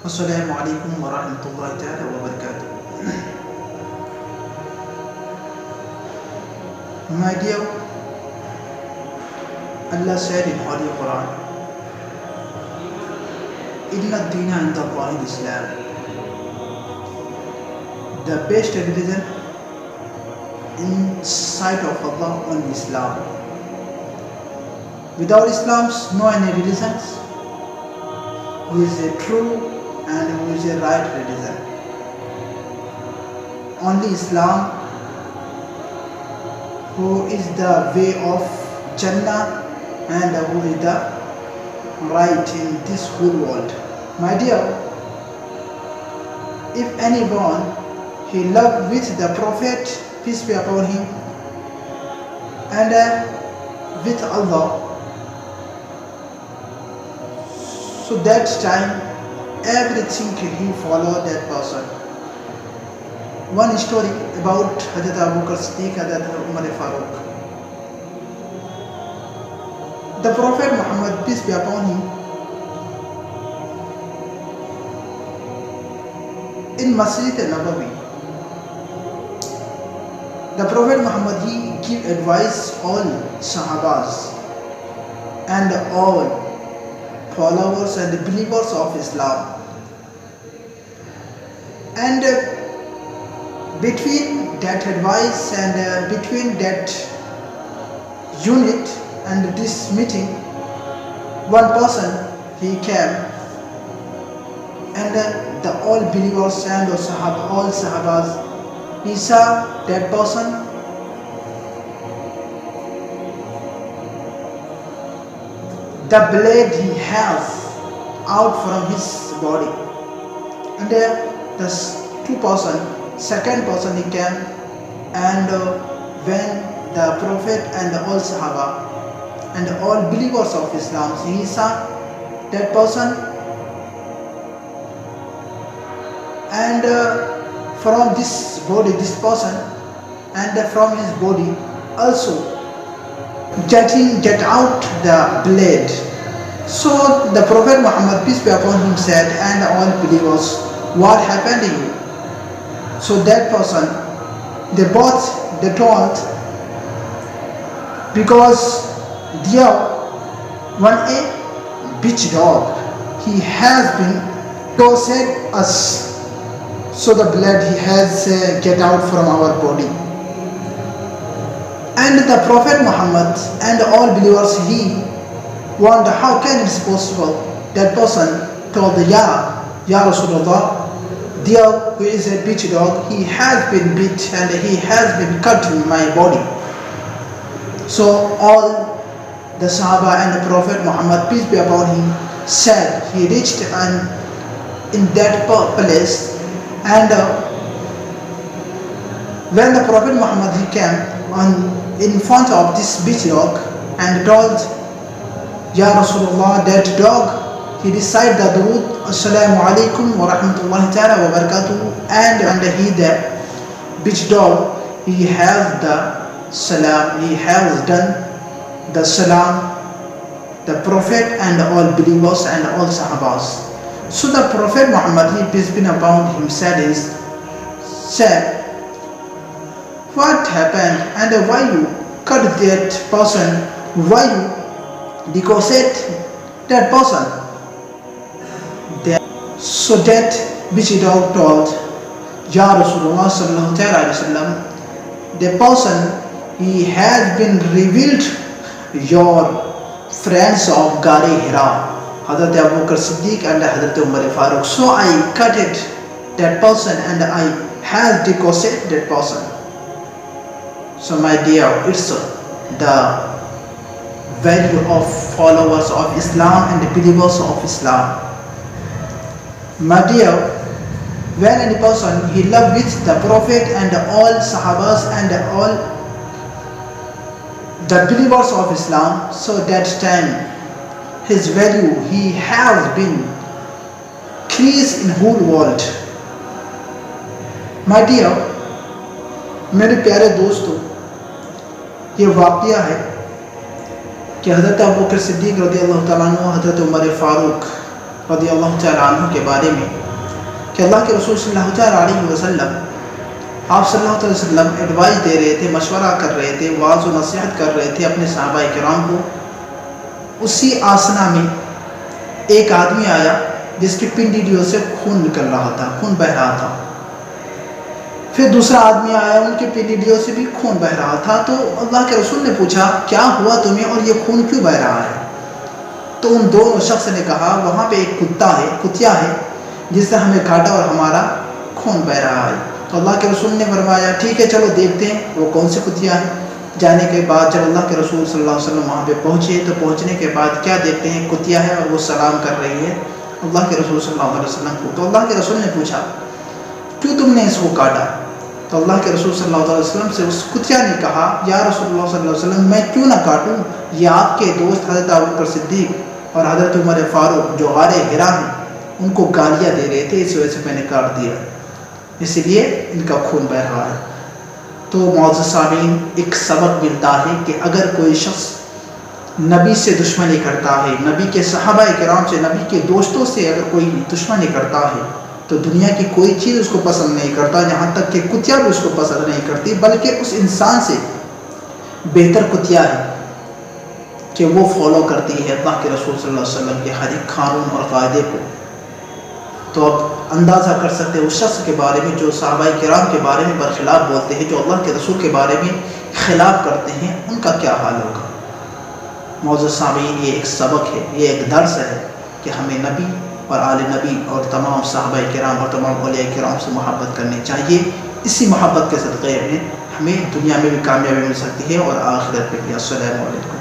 السلام علیکم ورحمۃ اللہ تعالی وبرکاتہ. My dear, Allah said in Holy Quran, Inna Dina inda Allahi Islam. The best religion in sight of Allah on Islam. Without Islam, no any religions who is a true and who is a right religion. Only Islam, who is the way of Jannah and who is the right in this whole world. My dear, if anyone he loved with the Prophet, peace be upon him, and with Allah, so that time everything he follow that person. One story about Hazrat Abu Bakr Siddiq, Hazrat Umar Farooq. The Prophet Muhammad, peace be upon him, in Masjid Nabawi, the Prophet Muhammad, he give advice all Sahabas and all followers and believers of Islam. And between that advice and between that unit and this meeting, one person he came, and the all believers and all Sahabas, he saw that person the blade he has out from his body, and the second person he came, and when the Prophet and all Sahaba and all believers of Islam, he saw that person, and from this body, this person, and from his body also get out the blade. So the Prophet Muhammad, peace be upon him, said, and all believers, what happened to you? So that person, they told, because there one a bitch dog, he has been tossed us, so the blood he has get out from our body. And the Prophet Muhammad and all believers, he wonder how can it be possible. That person told, Ya Rasulullah, there who is a bitch dog, he has been beat and he has been cut in my body. So all the Sahaba and the Prophet Muhammad, peace be upon him, said, he reached in that place, and when the Prophet Muhammad, he came in front of this bitch dog and told, Ya Rasulullah, that dog, he recited the durood, Assalamu alaikum wa rahmatullahi ta'ala wa barakatuh, and he, the bitch dog, he has the salam, he has done the salam, the Prophet and all believers and all Sahabas. So the Prophet Muhammad, he peace be upon him, said, what happened and why you cut that person, why you decapitate that person? So that which dog told, Ya Rasulullah sallallahu alaihi wasallam, the person, he has been revealed your friends of Gare Hira, Hazrat Abu Bakr Siddiq and Hazrat Umar Farooq. So I cut it that person and I have decapitated that person. So my dear, it's the value of followers of Islam and the believers of Islam. My dear, when any person he loved with the Prophet and all Sahabas and all the believers of Islam, so that time his value he has been increased in whole world. My dear, मेरे प्यारे दोस्तों, ये वाक़या है कि हज़रत अबू बकर सिद्दीक़ रज़ी अल्लाह तआला अन्हु, हज़रत उमर फ़ारूक رضی اللہ تعالیٰ عنہ کے بارے میں کہ اللہ کے رسول صلی اللہ تعالیٰ علیہ وسلم آپ صلی اللہ علیہ وسلم ایڈوائز دے رہے تھے، مشورہ کر رہے تھے، وعظ و نصیحت کر رہے تھے اپنے صحابہ کرام کو. اسی آسنا میں ایک آدمی آیا جس کی پنڈلیوں سے خون نکل رہا تھا، خون بہہ رہا تھا. پھر دوسرا آدمی آیا، ان کی پنڈلیوں سے بھی خون بہہ رہا تھا. تو اللہ کے رسول نے پوچھا کیا ہوا تمہیں اور یہ خون کیوں بہہ رہا ہے؟ تو ان دونوں شخص نے کہا وہاں پہ ایک کتیا ہے جس نے ہمیں کاٹا اور ہمارا خون بہہ رہا ہے. تو اللہ کے رسول نے فرمایا ٹھیک ہے چلو دیکھتے ہیں وہ کون سے کتیا ہے. جانے کے بعد جب اللہ کے رسول صلی اللہ علیہ وسلم وہاں پہ پہنچے تو پہنچنے کے بعد کیا دیکھتے ہیں، کتیا ہے اور وہ سلام کر رہی ہے اللہ کے رسول صلی اللہ علیہ وسلم کو. تو اللہ کے رسول نے پوچھا کیوں تم نے اس کو کاٹا؟ تو اللہ کے رسول صلی اللہ علیہ وسلم سے اس کتیا نے کہا یا رسول اللہ صلی اللہ علیہ وسلم میں کیوں نہ کاٹوں، یہ آپ کے دوست حضرت ابوبکر صدیق اور حضرت عمر فاروق جو غار حرا ہیں ان کو گالیاں دے رہے تھے، اس وجہ سے میں نے کاٹ دیا، اسی لیے ان کا خون بہہ رہا ہے. تو معزز سامعین ایک سبق ملتا ہے کہ اگر کوئی شخص نبی سے دشمنی کرتا ہے، نبی کے صحابہ کرام سے، نبی کے دوستوں سے اگر کوئی دشمنی کرتا ہے تو دنیا کی کوئی چیز اس کو پسند نہیں کرتا، یہاں تک کہ کتیا بھی اس کو پسند نہیں کرتی، بلکہ اس انسان سے بہتر کتیا ہے کہ وہ فالو کرتی ہے اللہ کے رسول صلی اللہ علیہ وسلم کے ہر ایک قانون اور قاعدے کو. تو اب اندازہ کر سکتے ہیں اس شخص کے بارے میں جو صحابہ کرام کے بارے میں برخلاف بولتے ہیں، جو اللہ کے رسول کے بارے میں خلاف کرتے ہیں، ان کا کیا حال ہوگا. معزز سامعین یہ ایک سبق ہے، یہ ایک درس ہے کہ ہمیں نبی اور آل نبی اور تمام صحابہ کرام اور تمام اولیاء کرام سے محبت کرنی چاہیے. اسی محبت کے صدقے میں ہمیں دنیا میں بھی کامیابی مل سکتی ہے اور آخرت میں بھی. السلام علیکم.